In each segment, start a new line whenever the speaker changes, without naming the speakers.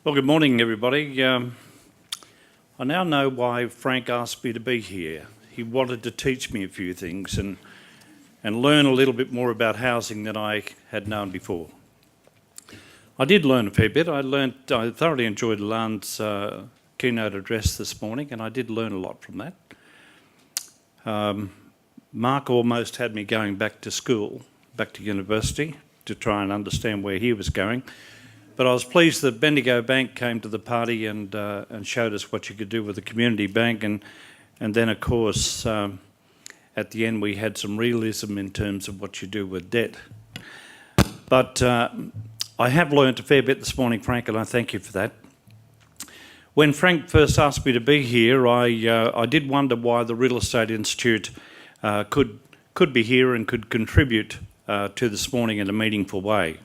Well, good morning, everybody. I now know why Frank asked me to be here. He wanted to teach me a few things and learn a little bit more about housing than I had known before. I did learn a fair bit. I thoroughly enjoyed Lan's keynote address this morning, and I did learn a lot from that. Mark almost had me going back to school, back to university, to try and understand where he was going. But I was pleased that Bendigo Bank came to the party and showed us what you could do with a community bank, and then of course at the end we had some realism in terms of what you do with debt. But I have learnt a fair bit this morning, Frank, and I thank you for that. When Frank first asked me to be here, I did wonder why the Real Estate Institute could be here and could contribute to this morning in a meaningful way.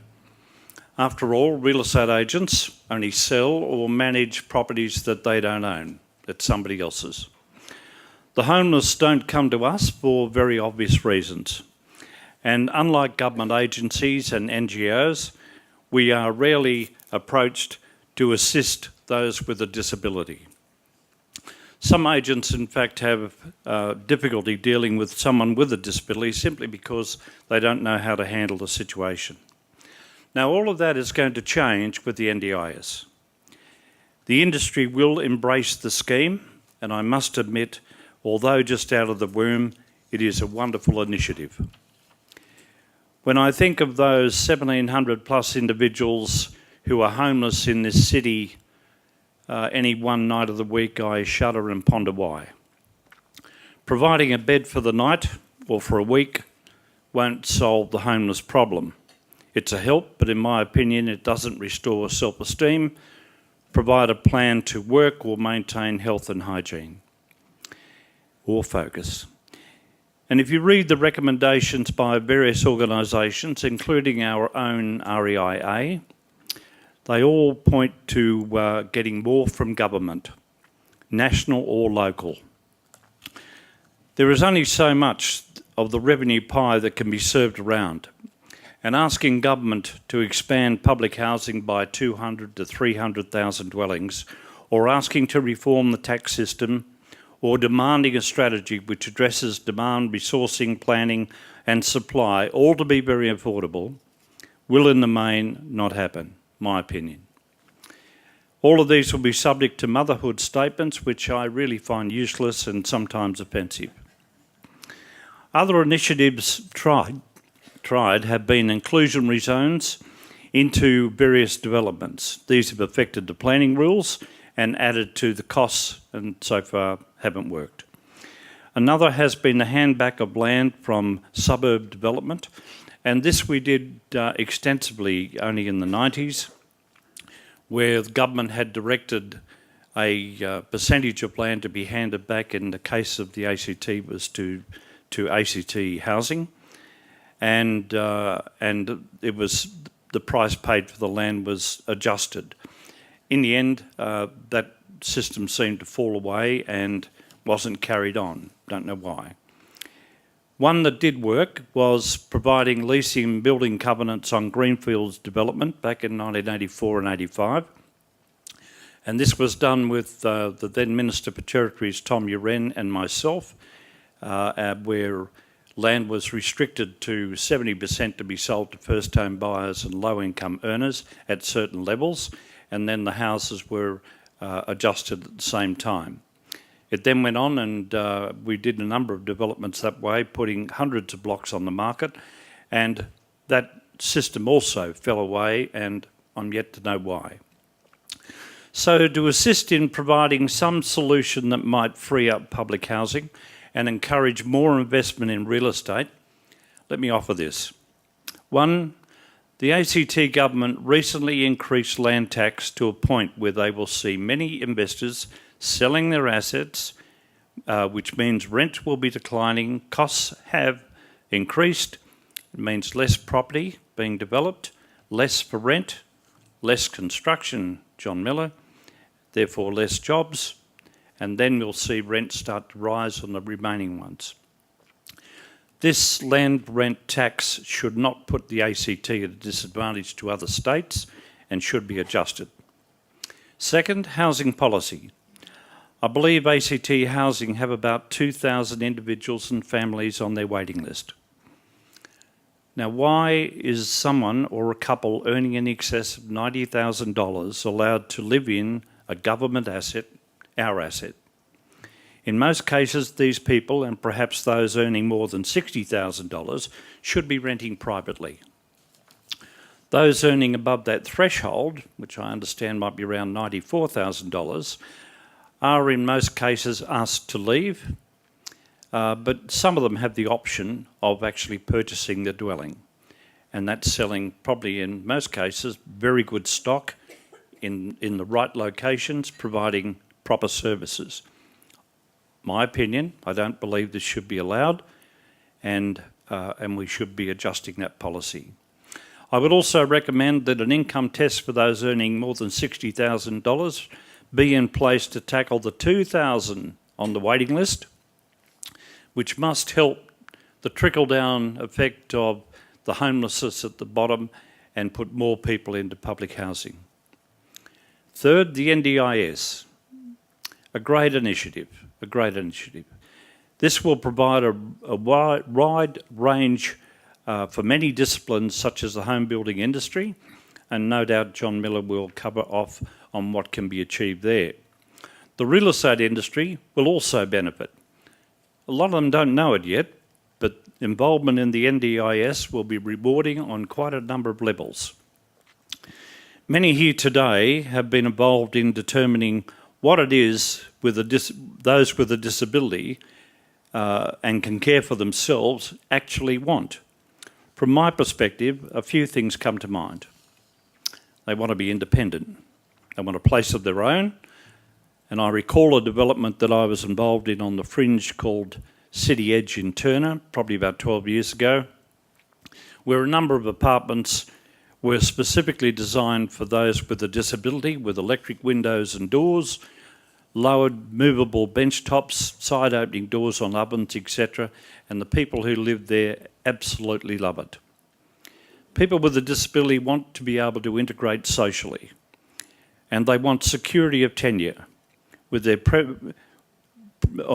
After all, real estate agents only sell or manage properties that they don't own, that's somebody else's. The homeless don't come to us for very obvious reasons. And unlike government agencies and NGOs, we are rarely approached to assist those with a disability. Some agents, in fact, have difficulty dealing with someone with a disability simply because they don't know how to handle the situation. Now, all of that is going to change with the NDIS. The industry will embrace the scheme, and I must admit, although just out of the womb, it is a wonderful initiative. When I think of those 1,700 plus individuals who are homeless in this city any one night of the week, I shudder and ponder why. Providing a bed for the night or for a week won't solve the homeless problem. It's a help, but in my opinion, it doesn't restore self-esteem, provide a plan to work or maintain health and hygiene, or focus. And if you read the recommendations by various organisations, including our own REIA, they all point to getting more from government, national or local. There is only so much of the revenue pie that can be served around, and asking government to expand public housing by 200 to 300,000 dwellings, or asking to reform the tax system, or demanding a strategy which addresses demand, resourcing, planning and supply, all to be very affordable, will in the main not happen, my opinion. All of these will be subject to motherhood statements, which I really find useless and sometimes offensive. Other initiatives tried have been inclusionary zones into various developments. These have affected the planning rules and added to the costs, and so far haven't worked. Another has been the handback of land from suburb development, and this we did extensively only in the 90s, where the government had directed a percentage of land to be handed back. In the case of the ACT was to ACT housing. And it was the price paid for the land was adjusted. In the end, that system seemed to fall away and wasn't carried on. Don't know why. One that did work was providing leasing and building covenants on greenfields development back in 1984 and 85. And this was done with the then Minister for Territories, Tom Uren, and myself, where land was restricted to 70% to be sold to first home buyers and low income earners at certain levels, and then the houses were adjusted at the same time. It then went on, and we did a number of developments that way, putting hundreds of blocks on the market, and that system also fell away, and I'm yet to know why. So to assist in providing some solution that might free up public housing and encourage more investment in real estate, let me offer this. One, the ACT government recently increased land tax to a point where they will see many investors selling their assets, which means rent will be declining, costs have increased, it means less property being developed, less for rent, less construction, John Miller, therefore less jobs, and then we'll see rent start to rise on the remaining ones. This land rent tax should not put the ACT at a disadvantage to other states and should be adjusted. Second, housing policy. I believe ACT Housing have about 2,000 individuals and families on their waiting list. Now, why is someone or a couple earning in excess of $90,000 allowed to live in a government asset, our asset? In most cases, these people, and perhaps those earning more than $60,000, should be renting privately. Those earning above that threshold, which I understand might be around $94,000, are in most cases asked to leave, but some of them have the option of actually purchasing the dwelling, and that's selling probably in most cases very good stock in the right locations, providing proper services. My opinion, I don't believe this should be allowed, and we should be adjusting that policy. I would also recommend that an income test for those earning more than $60,000 be in place to tackle the 2,000 on the waiting list, which must help the trickle-down effect of the homelessness at the bottom and put more people into public housing. Third, the NDIS, a great initiative. This will provide a wide range for many disciplines such as the home building industry, and no doubt John Miller will cover off on what can be achieved there. The real estate industry will also benefit. A lot of them don't know it yet, but involvement in the NDIS will be rewarding on quite a number of levels. Many here today have been involved in determining what it is with those with a disability and can care for themselves actually want. From my perspective, a few things come to mind. They want to be independent. They want a place of their own. And I recall a development that I was involved in on the fringe called City Edge in Turner, probably about 12 years ago, where a number of apartments were specifically designed for those with a disability, with electric windows and doors, lowered movable bench tops, side opening doors on ovens, etc. And the people who live there absolutely love it. People with a disability want to be able to integrate socially, and they want security of tenure with their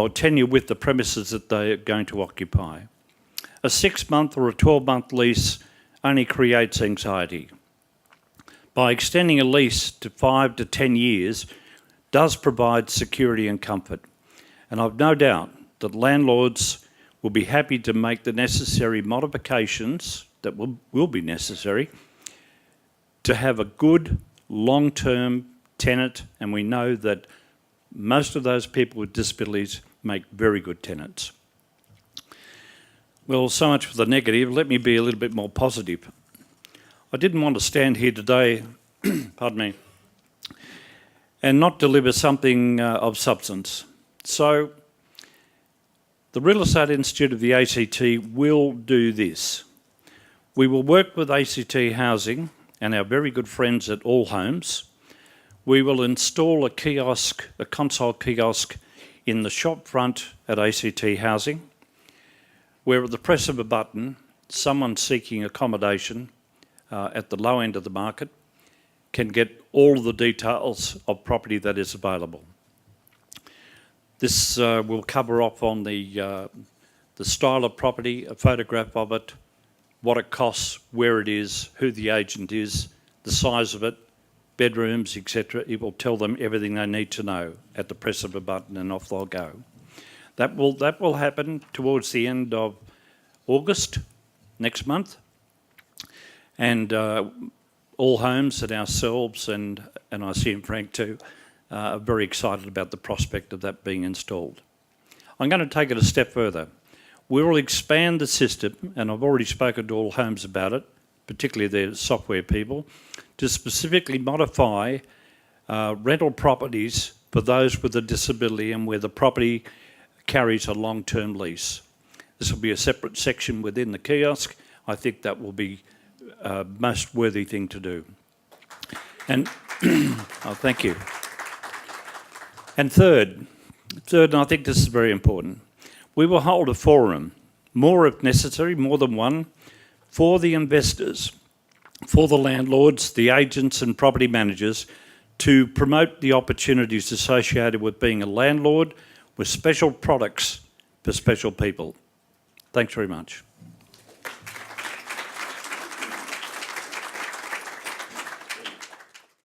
tenure with the premises that they are going to occupy. A 6-month or a 12-month lease only creates anxiety. By extending a lease to 5 to 10 years does provide security and comfort. And I've no doubt that landlords will be happy to make the necessary modifications that will be necessary to have a good long-term tenant, and we know that most of those people with disabilities make very good tenants. Well, so much for the negative. Let me be a little bit more positive. I didn't want to stand here today, pardon me, and not deliver something of substance. So, the Real Estate Institute of the ACT will do this. We will work with ACT Housing and our very good friends at All Homes. We will install a kiosk, a console kiosk, in the shop front at ACT Housing, where at the press of a button, someone seeking accommodation at the low end of the market can get all of the details of property that is available. This will cover off on the style of property, a photograph of it, what it costs, where it is, who the agent is, the size of it, bedrooms, etc. It will tell them everything they need to know at the press of a button, and off they'll go. That will happen towards the end of August next month, and All Homes and ourselves and I see in Frank too are very excited about the prospect of that being installed. I'm going to take it a step further. We will expand the system, and I've already spoken to All Homes about it, particularly their software people, to specifically modify rental properties for those with a disability and where the property carries a long-term lease. This will be a separate section within the kiosk. I think that will be a most worthy thing to do. And oh, thank you. And third, and I think this is very important, we will hold a forum, more if necessary, more than one, for the investors, for the landlords, the agents and property managers, to promote the opportunities associated with being a landlord with special products for special people. Thanks very much.